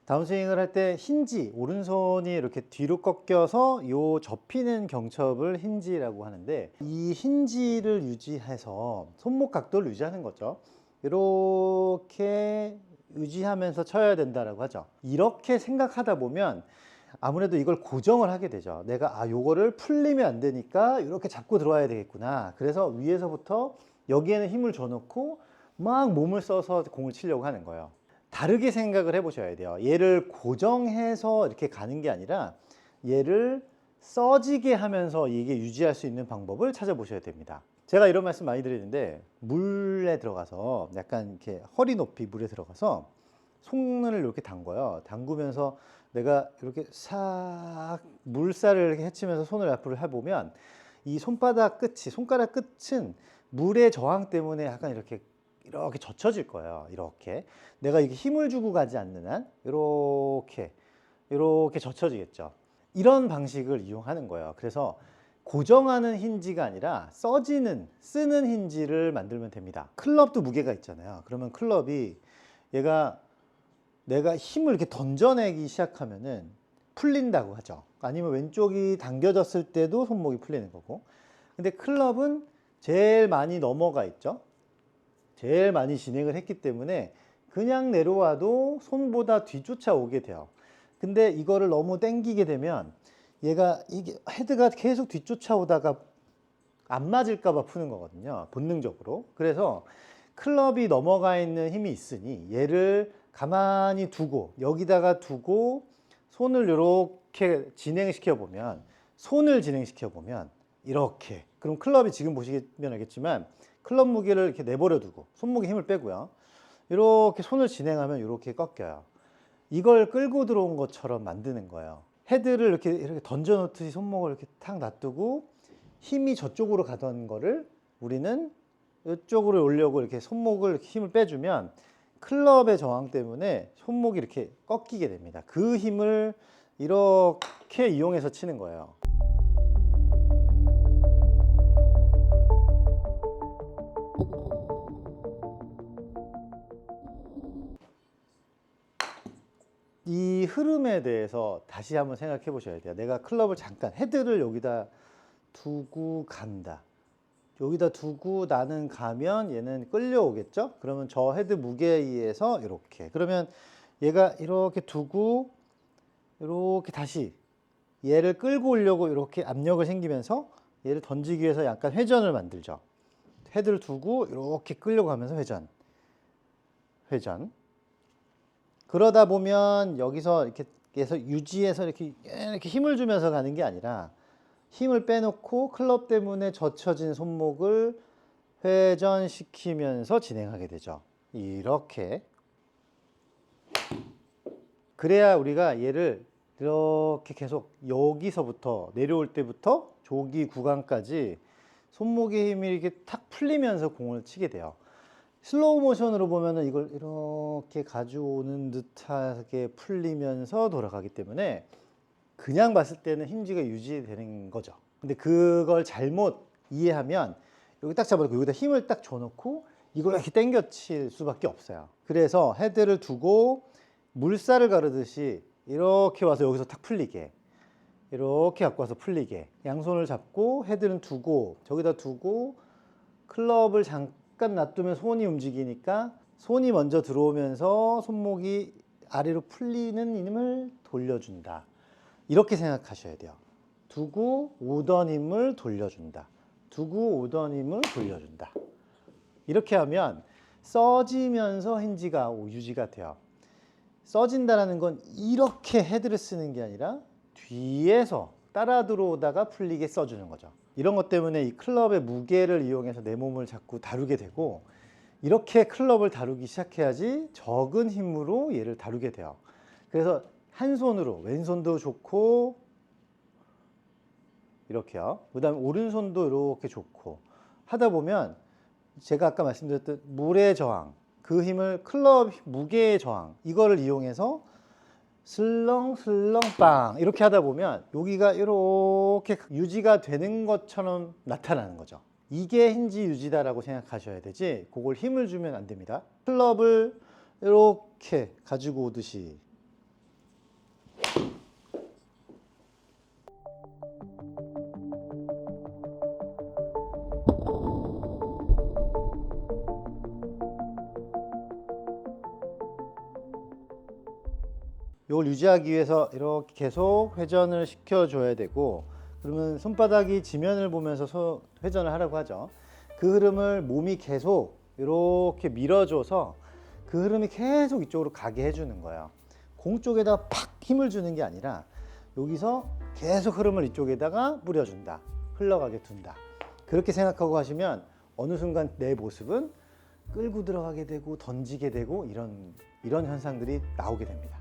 다운스윙을 할 때 힌지, 오른손이 이렇게 뒤로 꺾여서 요 접히는 경첩을 힌지라고 하는데, 이 힌지를 유지해서 손목 각도를 유지하는 거죠. 이렇게 유지하면서 쳐야 된다라고 하죠. 이렇게 생각하다 보면 아무래도 이걸 고정을 하게 되죠. 내가 요거를 풀리면 안 되니까 이렇게 잡고 들어와야 되겠구나. 그래서 위에서부터 여기에는 힘을 줘 놓고 막 몸을 써서 공을 치려고 하는 거예요. 다르게 생각을 해 보셔야 돼요. 얘를 고정해서 이렇게 가는 게 아니라 얘를 써지게 하면서 이게 유지할 수 있는 방법을 찾아보셔야 됩니다. 제가 이런 말씀 많이 드리는데, 물에 들어가서 약간 이렇게 허리 높이 물에 들어가서 손을 이렇게 담궈요. 담그면서 내가 이렇게 싹 물살을 이렇게 헤치면서 손을 앞으로 해보면 이 손바닥 끝이, 손가락 끝은 물의 저항 때문에 약간 이렇게 젖혀질 거예요. 이렇게 내가 이게 힘을 주고 가지 않는 한 이렇게 젖혀지겠죠. 이런 방식을 이용하는 거예요. 그래서 고정하는 힌지가 아니라 쓰는 힌지를 만들면 됩니다. 클럽도 무게가 있잖아요. 그러면 클럽이 얘가 내가 힘을 이렇게 던져내기 시작하면은 풀린다고 하죠. 아니면 왼쪽이 당겨졌을 때도 손목이 풀리는 거고. 근데 클럽은 제일 많이 넘어가 있죠. 제일 많이 진행을 했기 때문에 그냥 내려와도 손보다 뒤쫓아오게 돼요. 근데 이거를 너무 당기게 되면 얘가 이게 헤드가 계속 뒤쫓아오다가 안 맞을까 봐 푸는 거거든요. 본능적으로. 그래서 클럽이 넘어가 있는 힘이 있으니 얘를 가만히 두고 여기다가 두고 손을 이렇게 진행시켜 보면, 손을 진행시켜 보면 이렇게, 그럼 클럽이 지금 보시면 알겠지만 클럽 무게를 이렇게 내버려 두고 손목에 힘을 빼고요, 이렇게 손을 진행하면 이렇게 꺾여요. 이걸 끌고 들어온 것처럼 만드는 거예요. 헤드를 이렇게 던져 놓듯이 손목을 이렇게 탁 놔두고 힘이 저쪽으로 가던 거를 우리는 이쪽으로 오려고 이렇게 손목을 이렇게 힘을 빼주면 클럽의 저항 때문에 손목이 이렇게 꺾이게 됩니다. 그 힘을 이렇게 이용해서 치는 거예요. 이 흐름에 대해서 다시 한번 생각해 보셔야 돼요. 내가 클럽을 잠깐, 헤드를 여기다 두고 간다. 여기다 두고 나는 가면 얘는 끌려오겠죠? 그러면 저 헤드 무게에 의해서 이렇게. 그러면 얘가 이렇게 두고 이렇게 다시 얘를 끌고 오려고 이렇게 압력을 생기면서 얘를 던지기 위해서 약간 회전을 만들죠. 헤드를 두고 이렇게 끌려고 하면서 회전. 회전. 그러다 보면 여기서 이렇게 해서 유지해서 이렇게 힘을 주면서 가는 게 아니라 힘을 빼놓고 클럽 때문에 젖혀진 손목을 회전시키면서 진행하게 되죠. 이렇게. 그래야 우리가 얘를 이렇게 계속 여기서부터 내려올 때부터 조기 구간까지 손목의 힘이 이렇게 탁 풀리면서 공을 치게 돼요. 슬로우 모션으로 보면은 이걸 이렇게 가져오는 듯하게 풀리면서 돌아가기 때문에 그냥 봤을 때는 힌지가 유지되는 거죠. 근데 그걸 잘못 이해하면 여기 딱 잡아놓고 여기다 힘을 딱 줘놓고 이걸 이렇게 당겨 칠 수밖에 없어요. 그래서 헤드를 두고 물살을 가르듯이 이렇게 와서 여기서 탁 풀리게, 이렇게 갖고 와서 풀리게, 양손을 잡고 헤드는 두고 저기다 두고 클럽을 잠깐 놔두면 손이 움직이니까 손이 먼저 들어오면서 손목이 아래로 풀리는 힘을 돌려준다. 이렇게 생각하셔야 돼요. 두고 오던 힘을 돌려준다. 두고 오던 힘을 돌려준다. 이렇게 하면 써지면서 힌지가 유지가 돼요. 써진다는 건 이렇게 헤드를 쓰는 게 아니라 뒤에서 따라 들어오다가 풀리게 써주는 거죠. 이런 것 때문에 이 클럽의 무게를 이용해서 내 몸을 자꾸 다루게 되고, 이렇게 클럽을 다루기 시작해야지 적은 힘으로 얘를 다루게 돼요. 그래서 한 손으로, 왼손도 좋고 이렇게요. 그 다음에 오른손도 이렇게 좋고 하다 보면 제가 아까 말씀드렸던 물의 저항, 그 힘을 클럽 무게의 저항, 이거를 이용해서 슬렁슬렁 빵 이렇게 하다 보면 여기가 이렇게 유지가 되는 것처럼 나타나는 거죠. 이게 힌지 유지다라고 생각하셔야 되지, 그걸 힘을 주면 안 됩니다. 클럽을 이렇게 가지고 오듯이 이걸 유지하기 위해서 이렇게 계속 회전을 시켜줘야 되고, 그러면 손바닥이 지면을 보면서 회전을 하라고 하죠. 그 흐름을 몸이 계속 이렇게 밀어줘서 그 흐름이 계속 이쪽으로 가게 해주는 거예요. 공 쪽에다가 팍 힘을 주는 게 아니라 여기서 계속 흐름을 이쪽에다가 뿌려준다. 흘러가게 둔다. 그렇게 생각하고 하시면 어느 순간 내 모습은 끌고 들어가게 되고 던지게 되고 이런 현상들이 나오게 됩니다.